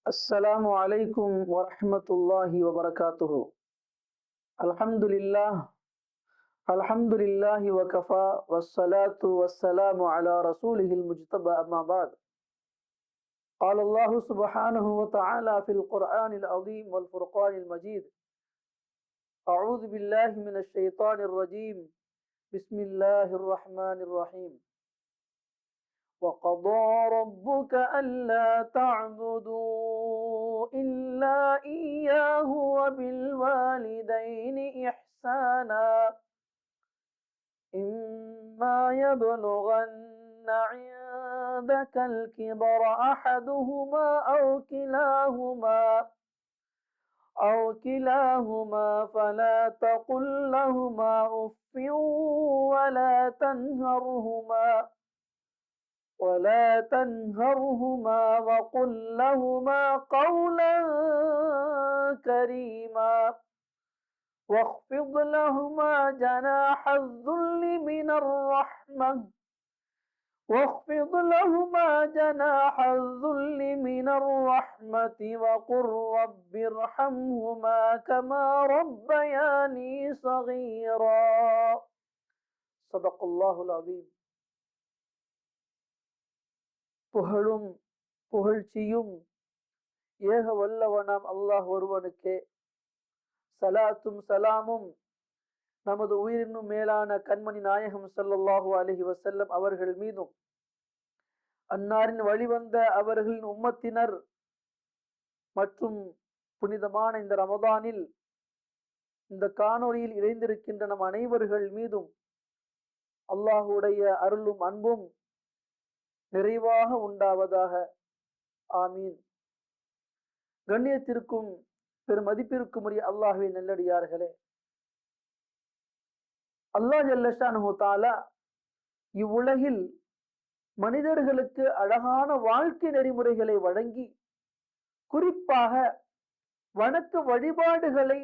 السلام عليكم ورحمة الله وبركاته. الحمد لله الحمد لله وكفى والصلاة والسلام على رسوله المجتبى أما بعد. قال الله سبحانه وتعالى في القرآن العظيم والفرقان المجيد: أعوذ بالله من الشيطان الرجيم. بسم الله الرحمن الرحيم. وقضى ربك ألا تعبدوا إلا إياه وبالوالدين إحسانا إما يبلغن عندك الكبر أحدهما أو كلاهما فلا تقل لهما أف ولا تنهرهما وقل لهما قولا كريما واخفض لهما جناح الذل من الرحمة وقل رب ارحمهما كما ربياني صغيرا. صدق الله العظيم. புகழும் புகழ்ச்சியும் ஏக வல்லவனாம் அல்லாஹ் ஒருவனுக்கே. சலாத்தும் சலாமும் நமது உயிரினும் மேலான கண்மணி நாயகம் ஸல்லல்லாஹு அலைஹி வஸல்லம் அவர்கள் மீதும், அன்னாரின் வழிவந்த அவர்களின் உம்மத்தினர் மற்றும் புனிதமான இந்த ரமதானில் இந்த காணொளியில் இணைந்திருக்கின்ற நம் அனைவர்கள் மீதும் அல்லாஹுடைய அருளும் அன்பும் நிறைவாக உண்டாவதாக. ஆமீன். கண்ணியத்திற்கும் பெருமதிப்பிற்கும் உரிய அல்லாஹ்வின் நல்லடியார்களே, அல்லாஹ் ஜல்ல ஷானுஹு தஆலா இவ்வுலகில் மனிதர்களுக்கு அழகான வாழ்க்கை நெறிமுறைகளை வழங்கி, குறிப்பாக வணக்க வழிபாடுகளை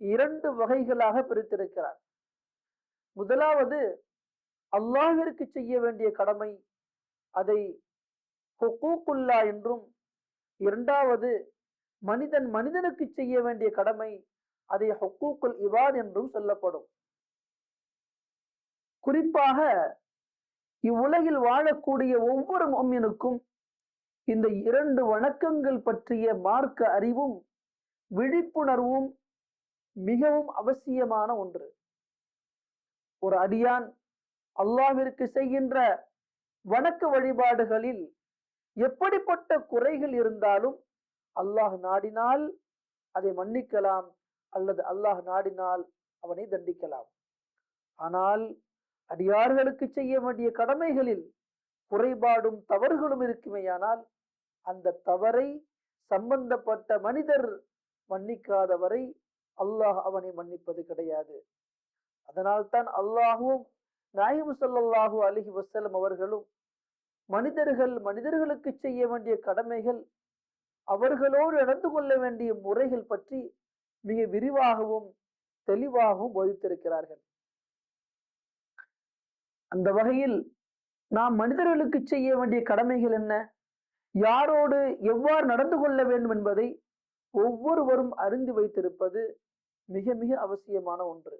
2 வகைகளாக பிரித்திருக்கிறார். முதலாவது, அல்லாஹ்விற்கு செய்ய வேண்டிய கடமை, அதை ஹுகூக்குல்லா என்றும், இரண்டாவது மனிதனுக்கு செய்ய வேண்டிய கடமை, அதை ஹுகூக்குல் இபாத் என்றும் சொல்லப்படும். குறிப்பாக இவ்வுலகில் வாழக்கூடிய ஒவ்வொரு முஃமினுக்கும் இந்த 2 வணக்கங்கள் பற்றிய மார்க்க அறிவும் விழிப்புணர்வும் மிகவும் அவசியமான ஒன்று. ஒரு அடியான் அல்லாஹ்விற்கு செய்கின்ற வணக்க வழிபாடுகளில் எப்படிப்பட்ட குறைகள் இருந்தாலும் அல்லாஹ் நாடினால் அதை மன்னிக்கலாம், அல்லது அல்லாஹ் நாடினால் அவனை தண்டிக்கலாம். ஆனால் அடியார்களுக்கு செய்ய வேண்டிய கடமைகளில் குறைபாடும் தவறுகளும் இருக்குமேயானால் அந்த தவறை சம்பந்தப்பட்ட மனிதர் மன்னிக்காதவரை அல்லாஹ் அவனை மன்னிப்பது கிடையாது. அதனால்தான் அல்லாஹும் நாயகம் ஸல்லல்லாஹு அலைஹி வஸல்லம் அவர்களும் மனிதர்களுக்கு செய்ய வேண்டிய கடமைகள், அவர்களோடு நடந்து கொள்ள வேண்டிய முறைகள் பற்றி மிக விரிவாகவும் தெளிவாகவும் போதித்திருக்கிறார்கள். அந்த வகையில் நாம் மனிதர்களுக்கு செய்ய வேண்டிய கடமைகள் என்ன, யாரோடு எவ்வாறு நடந்து கொள்ள வேண்டும் என்பதை ஒவ்வொருவரும் அறிந்து வைத்திருப்பது மிக மிக அவசியமான ஒன்று.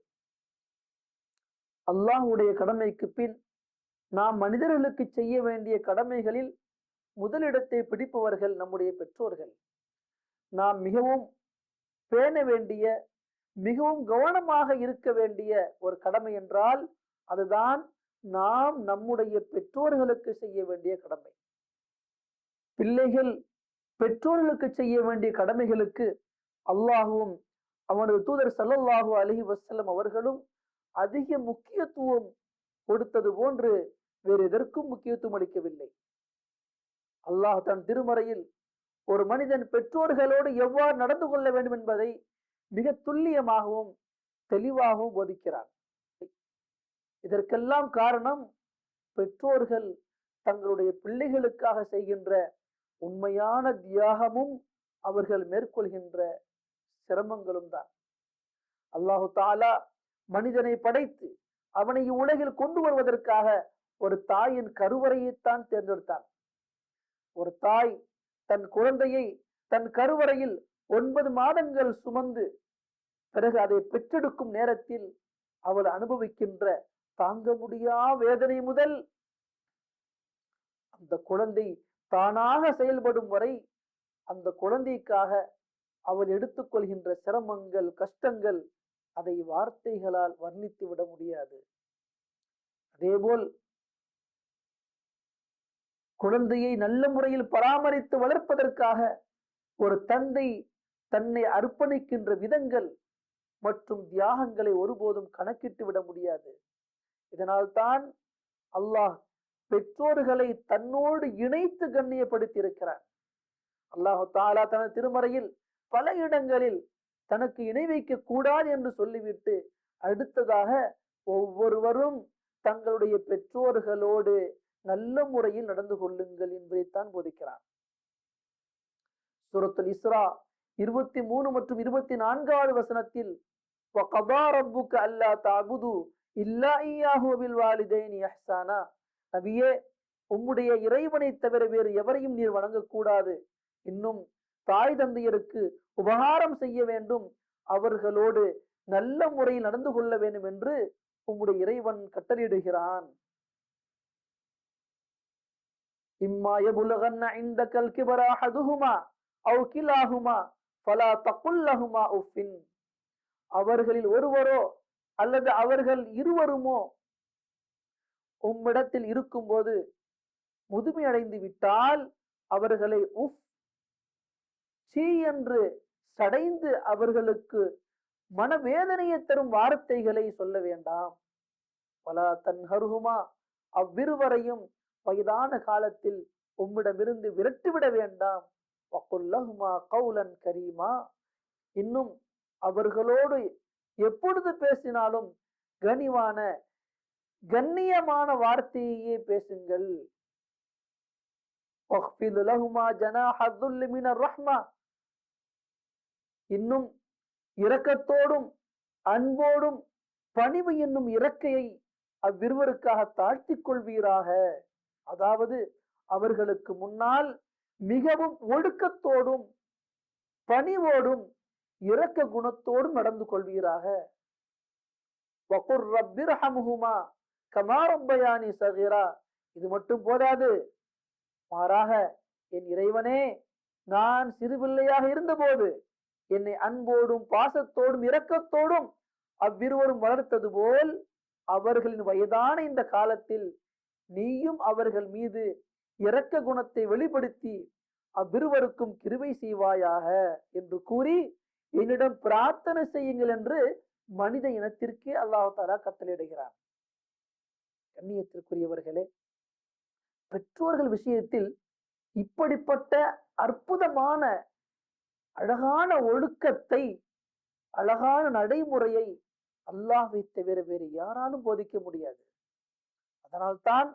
அல்லாஹ்வுடைய கடமைக்கு பின் நாம் மனிதர்களுக்கு செய்ய வேண்டிய கடமைகளில் முதலிடத்தை பிடிப்பவர்கள் நம்முடைய பெற்றோர்கள். நாம் மிகவும் பேண வேண்டிய, மிகவும் கவனமாக இருக்க வேண்டிய ஒரு கடமை என்றால் அதுதான் நாம் நம்முடைய பெற்றோர்களுக்கு செய்ய வேண்டிய கடமை. பிள்ளைகள் பெற்றோர்களுக்கு செய்ய வேண்டிய கடமைகளுக்கு அல்லாஹுவும் அவனது தூதர் ஸல்லல்லாஹு அலைஹி வஸல்லம் அவர்களும் அதிக முக்கியத்துவம் கொடுத்தது போன்று வேறு எதற்கும் முக்கியத்துவம் அளிக்கவில்லை. அல்லாஹ் தன் திருமறையில் ஒரு மனிதன் பெற்றோர்களோடு எவ்வாறு நடந்து கொள்ள வேண்டும் என்பதை மிக துல்லியமாகவும் தெளிவாகவும் போதிக்கிறான். இதற்கெல்லாம் காரணம் பெற்றோர்கள் தங்களுடைய பிள்ளைகளுக்காக செய்கின்ற உண்மையான தியாகமும் அவர்கள் மேற்கொள்கின்ற சிரமங்களும் தான். அல்லாஹு தஆலா மனிதனை படைத்து அவனை இவ்வுலகில் கொண்டு வருவதற்காக ஒரு தாயின் கருவறையைத்தான் தேர்ந்தெடுத்தான். ஒரு தாய் தன் குழந்தையை தன் கருவறையில் 9 மாதங்கள் சுமந்து பிறகு அதை பெற்றெடுக்கும் நேரத்தில் அவள் அனுபவிக்கின்ற தாங்க முடியா வேதனை முதல் அந்த குழந்தை தானாக செயல்படும் வரை அந்த குழந்தைக்காக அவள் எடுத்துக்கொள்கின்ற சிரமங்கள், கஷ்டங்கள் அதை வார்த்தைகளால் வர்ணித்து விட முடியாது. அதேபோல் குழந்தையை நல்ல முறையில் பராமரித்து வளர்ப்பதற்காக ஒரு தந்தை தன்னை அர்ப்பணிக்கின்ற விதங்கள் மற்றும் தியாகங்களை ஒருபோதும் கணக்கிட்டு விட முடியாது. இதனால் தான் அல்லாஹ் பெற்றோர்களை தன்னோடு இணைத்து கண்ணியப்படுத்தி இருக்கிறார். அல்லாஹு தாலா தனது திருமறையில் பல இடங்களில் தனக்கு இணை வைக்க கூடாது என்று சொல்லிவிட்டு அடுத்ததாக ஒவ்வொருவரும் தங்களுடைய பெற்றோர்களோடு நல்ல முறையில் நடந்து கொள்ளுங்கள் என்பதைத்தான் போதிக்கிறார். சூரத்துல் இஸ்ரா 23 மற்றும் 24வது வசனத்தில் வகதா ரப்புக அல்லா தஅபுது இல்லா இய்யாஹு பில் வாலிதைனி இஹ்சானா, நபியே உம்முடைய இறைவனை தவிர வேறு எவரையும் நீர் வணங்கக்கூடாது, இன்னும் தாய் தந்தையருக்கு உபகாரம் செய்ய வேண்டும், அவர்களோடு நல்ல முறையில் நடந்து கொள்ள வேண்டும் என்று உம்முடைய இறைவன் கட்டளையிடுகிறான். இம்மா யபுலகன்ன இந்தகல் கிபர அஹதுஹுமா அவ் கிலாஹுமா ஃபலா தகுல் லஹுமா உஃபின், அவர்களில் ஒருவரோ அல்லது அவர்கள் இருவருமோ உம்மிடத்தில் இருக்கும்போது முதுமை அடைந்து விட்டால் அவர்களை உஃப் சீ என்று சடைந்து அவர்களுக்கு மனவேதனையை தரும் வார்த்தைகளை சொல்ல வேண்டாம். பலா தன்ஹருஹுமா, அவ்விருவரையும் வயதான காலத்தில் உம்மிடமிருந்து விரட்டிவிட வேண்டாம். வகுல்லஹுமா கௌலன் கரீமா, இன்னும் அவர்களோடு எப்பொழுது பேசினாலும் கனிவான கண்ணியமான வார்த்தையே பேசுங்கள். வக்ஃபிது லஹுமா ஜனாஹ துல்லி மினர் ரஹ்மா, இன்னும் இரக்கத்தோடும் அன்போடும் பணிவு என்னும் இறக்கையை அவ்விருவருக்காக தாழ்த்திக் கொள்வீராக. அதாவது அவர்களுக்கு முன்னால் மிகவும் ஒழுக்கத்தோடும் பணிவோடும் இரக்க குணத்தோடும் நடந்து கொள்வீராக. வகுர் ரப்பிர்ஹம்ஹுமா கமா ரப்பயானி சகீரா, இது மட்டும் போதாது, மாறாக என் இறைவனே நான் சிறுபிள்ளையாக இருந்தபோது என்னை அன்போடும் பாசத்தோடும் இரக்கத்தோடும் அவ்விருவரும் வளர்த்தது போல் அவர்களின் வயதான இந்த காலத்தில் நீயும் அவர்கள் மீது இரக்க குணத்தை வெளிப்படுத்தி அவ்விருவருக்கும் கிருபை செய்வாயாக என்று கூறி என்னிடம் பிரார்த்தனை செய்யுங்கள் என்று மனித இனத்திற்கே அல்லாஹ் தஆலா கட்டளையிடுகிறார். கண்ணியத்திற்குரியவர்களே, பெற்றோர்கள் விஷயத்தில் இப்படிப்பட்ட அற்புதமான அழகான ஒழுக்கத்தை, அழகான நடைமுறையை அல்லாஹ்வை தவிர வேறு யாராலும் போதிக்க முடியாது. அதனால்தான்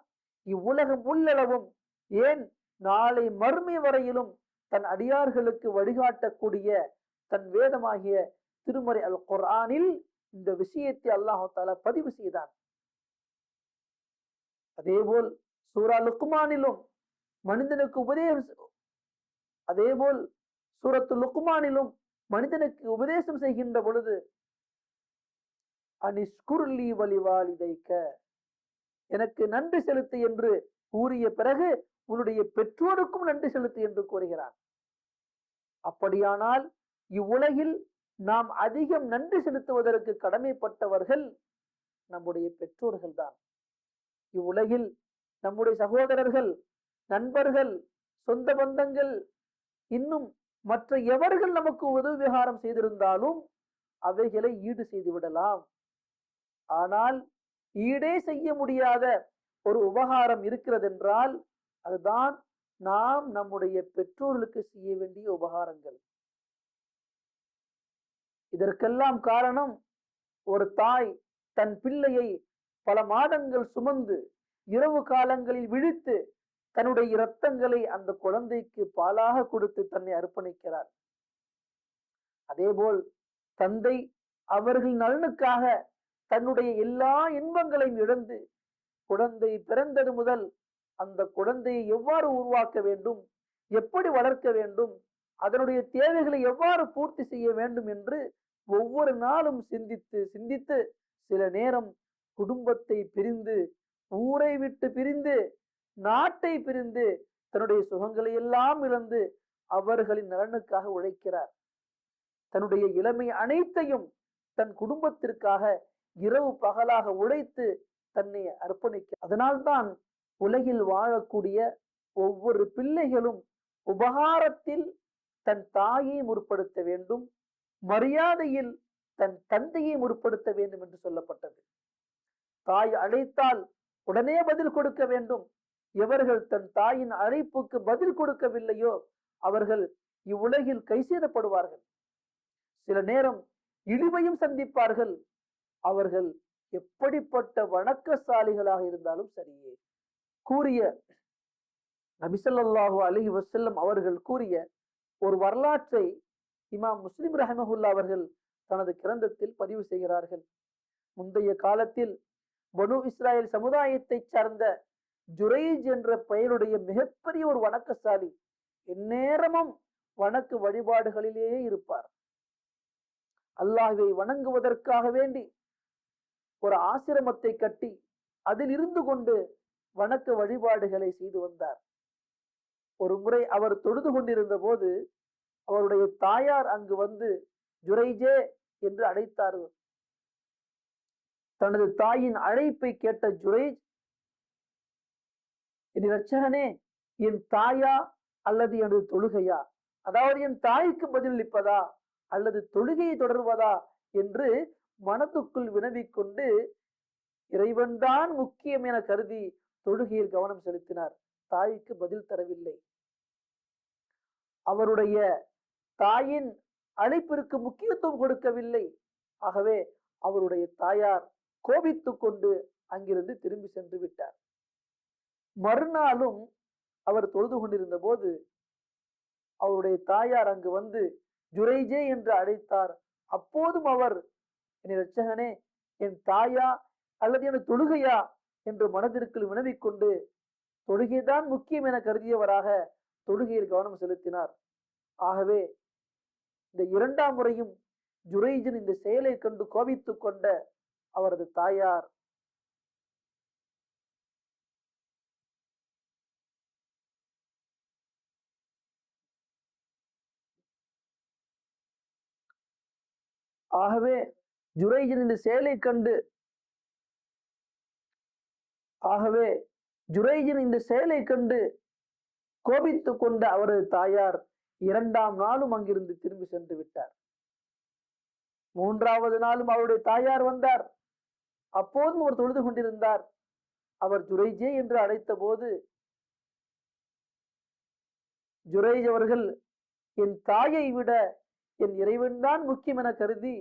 இவ்வுலகம் உள்ளளவும், ஏன் நாளை மறுமை வரையிலும் தன் அடியார்களுக்கு வழிகாட்டக்கூடிய தன் வேதமாகிய திருமறை அல் குர்ஆனில் இந்த விஷயத்தை அல்லாஹ் தஆலா பதிவு செய்தான். அதேபோல் சூரா லுக்மானிலும் மனிதனுக்கு அதேபோல் சூரத்து லுக்மானிலும் மனிதனுக்கு உபதேசம் செய்கின்ற பொழுது அனிஷ்குர்லி வலிவாலிதைக்க, எனக்கு நன்றி செலுத்து என்று கூறிய பிறகு உன்னுடைய பெற்றோருக்கும் நன்றி செலுத்து என்று கூறுகிறான். அப்படியானால் இவ்வுலகில் நாம் அதிகம் நன்றி செலுத்துவதற்கு கடமைப்பட்டவர்கள் நம்முடைய பெற்றோர்கள் தான். இவ்வுலகில் நம்முடைய சகோதரர்கள், நண்பர்கள், சொந்த பந்தங்கள், இன்னும் மற்ற எவர்கள் நமக்கு உதவிகாரம் செய்திருந்தாலும் அவைகளை ஈடு செய்து விடலாம். ஆனால் ஈடே செய்ய முடியாத ஒரு உபகாரம் இருக்கிறது என்றால் அதுதான் நாம் நம்முடைய பெற்றோர்களுக்கு செய்ய வேண்டிய உபகாரங்கள். இதற்கெல்லாம் காரணம், ஒரு தாய் தன் பிள்ளையை பல மாதங்கள் சுமந்து இரவு காலங்களில் விழித்து தன்னுடைய இரத்தங்களை அந்த குழந்தைக்கு பாலாக கொடுத்து தன்னை அர்ப்பணிக்கிறார். அதேபோல் தந்தை அவர்கள் நலனுக்காக தன்னுடைய எல்லா இன்பங்களையும் இழந்து குழந்தை பிறந்தது முதல் அந்த குழந்தையை எவ்வாறு உருவாக்க வேண்டும், எப்படி வளர்க்க வேண்டும், அதனுடைய தேவைகளை எவ்வாறு பூர்த்தி செய்ய வேண்டும் என்று ஒவ்வொரு நாளும் சிந்தித்து சிந்தித்து சில நேரம் குடும்பத்தை பிரிந்து, ஊரை விட்டு பிரிந்து, நாட்டை பிரிந்து, தன்னுடைய சுகங்களை எல்லாம் இழந்து அவர்களின் நலனுக்காக உழைக்கிறார். தன்னுடைய இளமை அனைத்தையும் தன் குடும்பத்திற்காக இரவு பகலாக உழைத்து தன்னை அர்ப்பணிக்க. அதனால்தான் உலகில் வாழக்கூடிய ஒவ்வொரு பிள்ளைகளும் உபகாரத்தில் தன் தாயை முற்படுத்த வேண்டும், மரியாதையில் தன் தந்தையை முற்படுத்த வேண்டும் என்று சொல்லப்பட்டது. தாய் அழைத்தால் உடனே பதில் கொடுக்க வேண்டும். எவர்கள் தன் தாயின் அழைப்புக்கு பதில் கொடுக்கவில்லையோ அவர்கள் இவ்வுலகில் கைசேதப்படுவார்கள். சில நேரம் இழிவையும் சந்திப்பார்கள். அவர்கள் எப்படிப்பட்ட வணக்கசாலிகளாக இருந்தாலும் சரியே. கூறிய நபி ஸல்லல்லாஹு அலைஹி வஸல்லம் அவர்கள் கூறிய ஒரு வரலாற்றை இமாம் முஸ்லிம் ரஹ்மஹுல்லா அவர்கள் தனது கிரந்தத்தில் பதிவு செய்கிறார்கள். முந்தைய காலத்தில் பனு இஸ்ராயல் சமுதாயத்தை சார்ந்த ஜுரைஜ் என்ற பெயருடைய மிகப்பெரிய ஒரு வணக்கசாலி எந்நேரமும் வணக்க வழிபாடுகளிலேயே இருப்பார். அல்லாஹ்வை வணங்குவதற்காக வேண்டி ஒரு ஆசிரமத்தை கட்டி அதில் இருந்து கொண்டு வணக்க வழிபாடுகளை செய்து வந்தார். ஒரு முறை அவர் தொழுது கொண்டிருந்த போது அவருடைய தாயார் அங்கு வந்து ஜுரைஜே என்று அழைத்தார். தனது தாயின் அழைப்பை கேட்ட ஜுரைஜ், என் இரட்சகனே, என் தாயா அல்லது எனது தொழுகையா, அதாவது என் தாய்க்கு பதிலளிப்பதா அல்லது தொழுகையை தொடர்வதா என்று மனத்துக்குள் வினவிக்கொண்டு இறைவன்தான் முக்கியம் என கருதி தொழுகையில் கவனம் செலுத்தினார். தாய்க்கு பதில் தரவில்லை. அவருடைய தாயின் அழைப்பிற்கு முக்கியத்துவம் கொடுக்கவில்லை. ஆகவே அவருடைய தாயார் கோபித்துக் கொண்டு அங்கிருந்து திரும்பி சென்று விட்டார். மறுநாளும் அவர் தொழுது கொண்டிருந்த போது அவருடைய தாயார் அங்கு வந்து ஜுரைஜே என்று அழைத்தார். அப்போதும் அவர், என் இரட்சகனே, என் தாயா அல்லது என் தொழுகையா என்று மனதிற்குள் வினவிக்கொண்டு தொழுகைதான் முக்கியம் என கருதியவராக தொழுகையில் கவனம் செலுத்தினார். ஆகவே இந்த இரண்டாம் முறையும் ஜுரைஜின் இந்த செயலை கண்டு கோபித்துக் கொண்ட அவரது தாயார் ஆகவே ஜுரைஜின் இந்த செயலை கண்டு கோபித்துக் கொண்ட அவரது தாயார் இரண்டாம் நாளும் அங்கிருந்து திரும்பி சென்று விட்டார். மூன்றாவது நாளும் அவருடைய தாயார் வந்தார். அப்போதும் அவர் தொழுது கொண்டிருந்தார். அவர் ஜுரைஜே என்று அழைத்த போது ஜுரைஜ் அவர்கள் என் தாயை விட என் இறைவன்தான் முக்கியம் என கருதி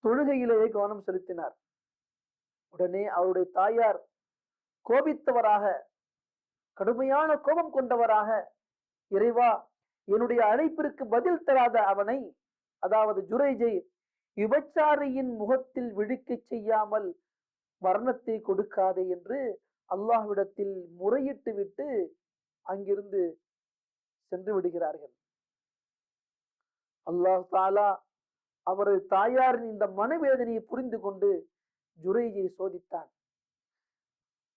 தொழுகையிலேயே கவனம் செலுத்தினார். உடனே அவருடைய தாயார் கோபித்தவராக, கடுமையான கோபம் கொண்டவராக, இறைவா, என்னுடைய அழைப்பிற்கு பதில் தராத அவனை, அதாவது ஜுரைஜை, விபச்சாரியின் முகத்தில் விழிக்க செய்யாமல் மரணத்தை கொடுக்காதே என்று அல்லாஹ்விடத்தில் முறையிட்டு விட்டு அங்கிருந்து சென்று விடுகிறார்கள். அல்லாஹ் தாலா அவரது தாயாரின் இந்த மனவேதனையை புரிந்து கொண்டு ஜுரைஜை சோதித்தான்.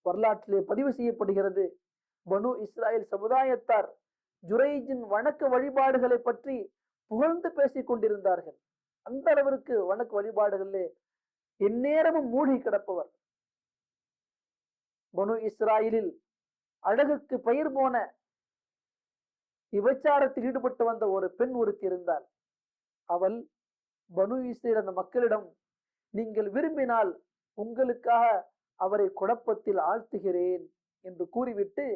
வரலாற்றிலே பதிவு செய்யப்படுகிறது, பனு இஸ்ராயல் சமுதாயத்தார் ஜுரைஜின் வணக்க வழிபாடுகளை பற்றி புகழ்ந்து பேசிக் கொண்டிருந்தார்கள். அந்த அளவிற்கு வணக்க வழிபாடுகளிலே எந்நேரமும் மூழ்கி கிடப்பவர். பனு இஸ்ராயலில் அழகுக்கு பெயர் போன விபச்சாரத்தில் ஈடுபட்டு வந்த ஒரு பெண் ஒருத்தி இருந்தாள். அவள் பனு இஸ்ரேல் அந்த மக்களிடம், நீங்கள் விரும்பினால் உங்களுக்காக அவரை குழப்பத்தில் ஆழ்த்துகிறேன் என்று கூறிவிட்டு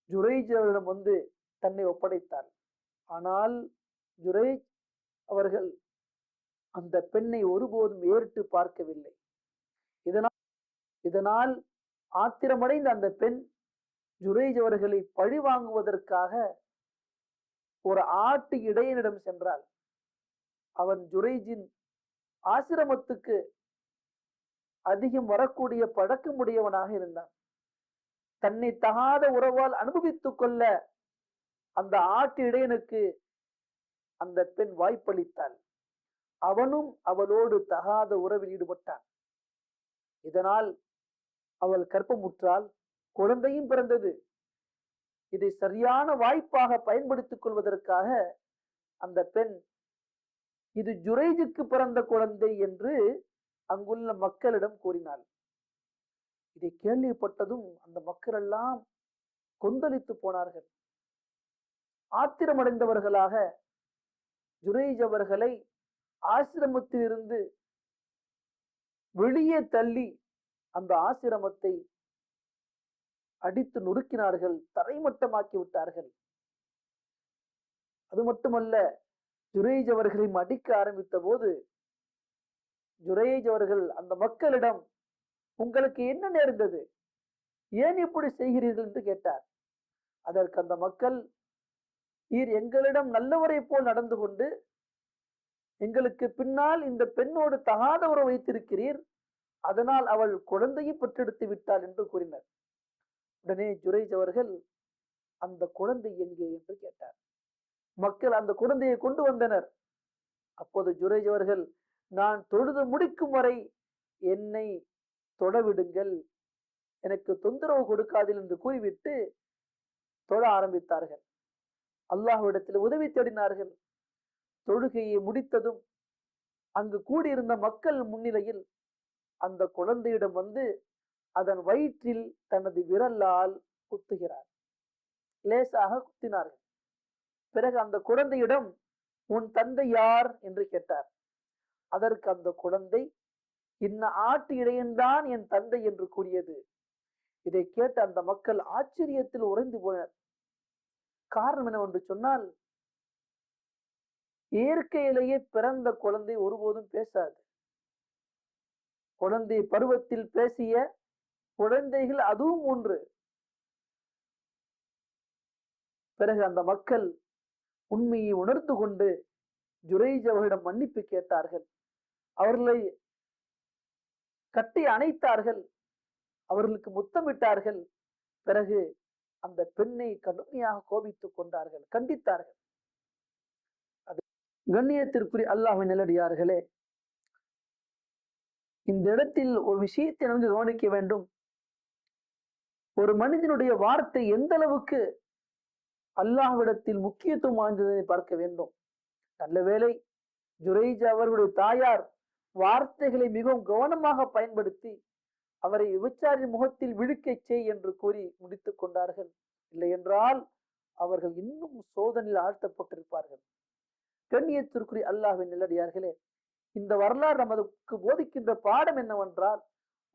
ஜுரைஜ் அவரிடம் வந்து தன்னை ஒப்படைத்தார். ஆனால் ஜுரைஜ் அவர்கள் அந்த பெண்ணை ஒருபோதும் ஏறிட்டு பார்க்கவில்லை. இதனால் ஆத்திரமடைந்த அந்த பெண் ஜுரைஜ் அவர்களை பழி வாங்குவதற்காக ஒரு ஆட்டு இடையனிடம் சென்றாள். அவன் ஜுரைஜின் ஆசிரமத்துக்கு அதிகம் வரக்கூடிய பழக்கமுடையவனாக இருந்தான். தன்னை தகாத உறவால் அனுபவித்துக் கொள்ள அந்த ஆட்டு இடையனுக்கு அந்த பெண் வாய்ப்பளித்தாள். அவனும் அவளோடு தகாத உறவில் ஈடுபட்டான். இதனால் அவள் கர்ப்பமுற்றால், குழந்தையும் பிறந்தது. இதை சரியான வாய்ப்பாக பயன்படுத்திக் கொள்வதற்காக அந்த பெண் இது ஜுரைஜுக்கு பிறந்த குழந்தை என்று அங்குள்ள மக்களிடம் கூறினாள். இதை கேள்விப்பட்டதும் அந்த மக்கள் எல்லாம் கொந்தளித்து போனார்கள். ஆத்திரமடைந்தவர்களாக ஜுரைஜ் அவர்களை ஆசிரமத்திலிருந்து வெளியே தள்ளி அந்த ஆசிரமத்தை அடித்து நொறுக்கினார்கள், தரைமட்டமாக்கி விட்டார்கள். அது மட்டுமல்ல, ஜுரைஜ் அவர்களை அடிக்க ஆரம்பித்த போது ஜுரைஜ் அவர்கள் அந்த மக்களிடம், உங்களுக்கு என்ன நேர்ந்தது, ஏன் இப்படி செய்கிறீர்கள் என்று கேட்டார். அதற்கு அந்த மக்கள், நீர் எங்களிடம் நல்லவரை போல் நடந்து கொண்டு எங்களுக்கு பின்னால் இந்த பெண்ணோடு தகாத உறவு வைத்திருக்கிறீர், அதனால் அவள் குழந்தையை பெற்றெடுத்து விட்டாள் என்று கூறினர். உடனே ஜுரைஜ் அவர்கள், அந்த குழந்தை எங்கே என்று கேட்டார். மக்கள் அந்த குழந்தையை கொண்டு வந்தனர். அப்போது ஜுரைஜ் அவர்கள், நான் தொழுது முடிக்கும் வரை என்னை தொடவிடுங்கள், எனக்கு தொந்தரவு கொடுக்காதீர்கள் என்று கூறிவிட்டு தொழ ஆரம்பித்தார்கள். அல்லாஹ்விடத்தில் உதவி தேடினார்கள். தொழுகையை முடித்ததும் அங்கு கூடியிருந்த மக்கள் முன்னிலையில் அந்த குழந்தையிடம் வந்து அதன் வயிற்றில் தனது விரலால் குத்துகிறார். லேசாக குத்தினார்கள். பிறகு அந்த குழந்தையிடம், உன் தந்தை யார் என்று கேட்டார். அதற்கு அந்த குழந்தை, இன்ன ஆட்டு இடையன்தான் என் தந்தை என்று கூறியது. இதை கேட்ட அந்த மக்கள் ஆச்சரியத்தில் உறைந்து போனர். காரணம் என்னவென்று சொன்னால், இயற்கையிலேயே பிறந்த குழந்தை ஒருபோதும் பேசாது. குழந்தை பருவத்தில் பேசிய குழந்தைகள் அதுவும் ஒன்று. பிறகு அந்த மக்கள் உண்மையை உணர்ந்து கொண்டு ஜுரைஜ் அவர்களிடம் மன்னிப்பு கேட்டார்கள். அவர்களை கட்டி அணைத்தார்கள், அவர்களுக்கு முத்தமிட்டார்கள். பிறகு அந்த பெண்ணை கடுமையாக கோபித்துக் கொண்டார்கள், கண்டித்தார்கள். அது கண்ணியத்திற்குரிய அல்லாஹ்வின் நல்லடியார்களே, இந்த இடத்தில் ஒரு விஷயத்தை நன்கு கவனிக்க வேண்டும். ஒரு மனிதனுடைய வார்த்தை எந்த அளவுக்கு அல்லாஹ்விடத்தில் முக்கியத்துவம் வாய்ந்ததை பார்க்க வேண்டும். நல்ல வேளை ஜுரைஜ் அவர்களுடைய தாயார் வார்த்தைகளை மிகவும் கவனமாக பயன்படுத்தி அவரை விபச்சாரி முகத்தில் விழுக்கச் செய் என்று கூறி முடித்துக் கொண்டார்கள். இல்லை என்றால் அவர்கள் இன்னும் சோதனையில் ஆழ்த்தப்பட்டிருப்பார்கள். கண்ணியத்திற்குரிய அல்லாஹ்வின் நல்லடியார்களே, இந்த வரலாறு நமக்கு போதிக்கின்ற பாடம் என்னவென்றால்,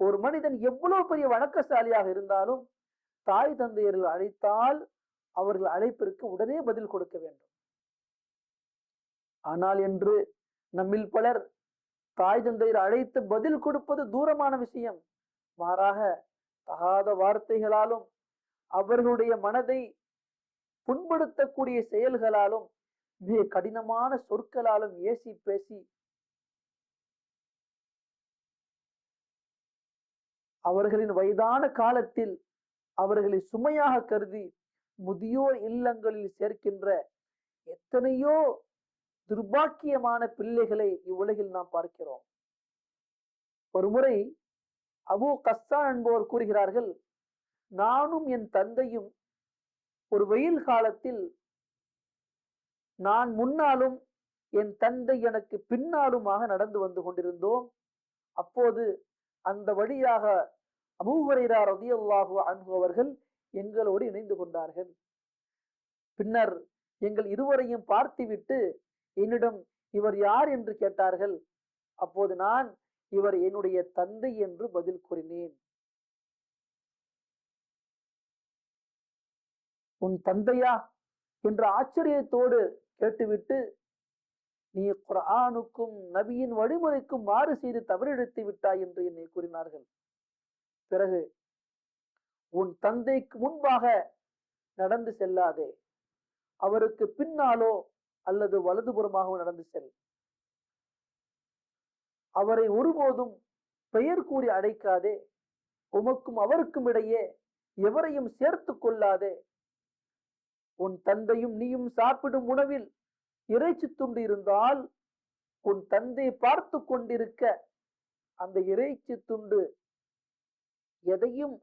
ஒரு மனிதன் எவ்வளவு பெரிய வணக்கசாலியாக இருந்தாலும் தாய் தந்தையர்கள் அழைத்தால் அவர்கள் அழைப்பிற்கு உடனே பதில் கொடுக்க வேண்டும். ஆனால் என்று நம்மில் பலர் தாய் தந்தையர் அழைத்து பதில் கொடுப்பது தூரமான விஷயம். மாறாக தகாத வார்த்தைகளாலும் அவர்களுடைய மனதை புண்படுத்தக்கூடிய செயல்களாலும் மிக கடினமான சொற்களாலும் ஏசி பேசி அவர்களின் வயதான காலத்தில் அவர்களை சுமையாக கருதி முதியோர் இல்லங்களில் சேர்க்கின்ற எத்தனையோ துர்பாக்கியமான பிள்ளைகளை இவ்வுலகில் நாம் பார்க்கிறோம். ஒரு முறை அபு கஸ்ஸான் என்பவர் கூறுகிறார்கள், நானும் என் தந்தையும் ஒரு வெயில் காலத்தில் நான் முன்னாலும் என் தந்தை எனக்கு பின்னாலுமாக நடந்து வந்து கொண்டிருந்தோம். அப்போது அந்த வழியாக அபூ ஹுரைரா ரலியல்லாஹு அன்ஹு அவர்கள் எங்களோடு இணைந்து கொண்டார்கள். பின்னர் எங்கள் இருவரையும் பார்த்துவிட்டு என்னிடம் இவர் யார் என்று கேட்டார்கள். அப்போது நான் இவர் என்னுடைய தந்தை என்று பதில் கூறினேன். உன் தந்தையா என்ற ஆச்சரியத்தோடு கேட்டுவிட்டு, நீ குர்ஆனுக்கும் நபியின் வழிமுறைக்கும் மாறு செய்து தவறிழைத்து விட்டாய் என்று என்னை கூறினார்கள். பிறகு, உன் தந்தைக்கு முன்பாக நடந்து செல்லாதே, அவருக்கு பின்னாலோ அல்லது வலதுபுறமாகவும் நடந்து செல். அவரை ஒருபோதும் பெயர் கூறி அழைக்காதே, உமக்கும் அவருக்கும் இடையே எவரையும் சேர்த்து கொள்ளாதே. உன் தந்தையும் நீயும் சாப்பிடும் உணவில் இறைச்சி துண்டு இருந்தால் உன் தந்தை பார்த்து கொண்டிருக்க அந்த இறைச்சி துண்டு எதையும்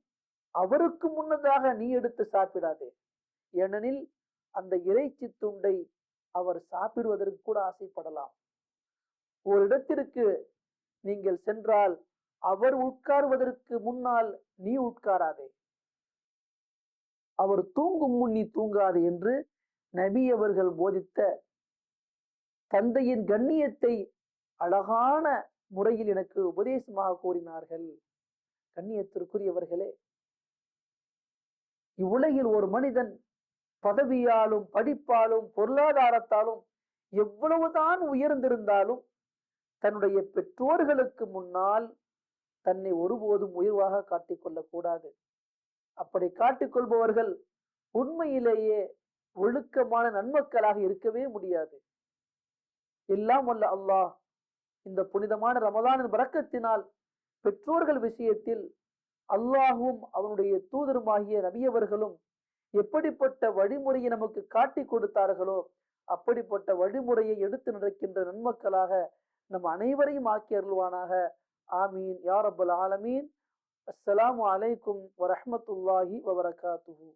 அவருக்கு முன்னதாக நீ எடுத்து சாப்பிடாதே. ஏனெனில் அந்த இறைச்சி துண்டை அவர் சாப்பிடுவதற்கு கூட ஆசைப்படலாம். ஒரு இடத்திற்கு நீங்கள் சென்றால் அவர் உட்காருவதற்கு முன்னால் நீ உட்காராதே, அவர் தூங்கும் முன் நீ தூங்காதே என்று நபி அவர்கள் போதித்த தந்தையின் கண்ணியத்தை அழகான முறையில் எனக்கு உபதேசமாக கூறினார்கள். கண்ணியத்திற்குரியவர்களே, இவ்வுலகில் ஒரு மனிதன் பதவியாலும் படிப்பாலும் பொருளாதாரத்தாலும் எவ்வளவுதான் உயர்ந்திருந்தாலும் தன்னுடைய பெற்றோர்களுக்கு முன்னால் தன்னை ஒருபோதும் உயர்வாக காட்டிக்கொள்ளக் கூடாது. அப்படி காட்டிக்கொள்பவர்கள் உண்மையிலேயே ஒழுக்கமான நன்மக்களாக இருக்கவே முடியாது. எல்லாம் வல்ல அல்லாஹ் இந்த புனிதமான ரமலானின் பரக்கத்தினால் பெற்றோர்கள் விஷயத்தில் அல்லாஹும் அவனுடைய தூதருமாகிய நபியவர்களும் எப்படிப்பட்ட வழிமுறையை நமக்கு காட்டி கொடுத்தார்களோ அப்படிப்பட்ட வழிமுறையை எடுத்து நடக்கின்ற நன்மக்களாக நம் அனைவரையும் ஆக்கி அருள்வானாக. ஆமீன் யா ரப்பல் ஆலமீன். அஸ்ஸலாமு அலைக்கும் வரஹ்மத்துல்லாஹி வபரகாத்துஹு.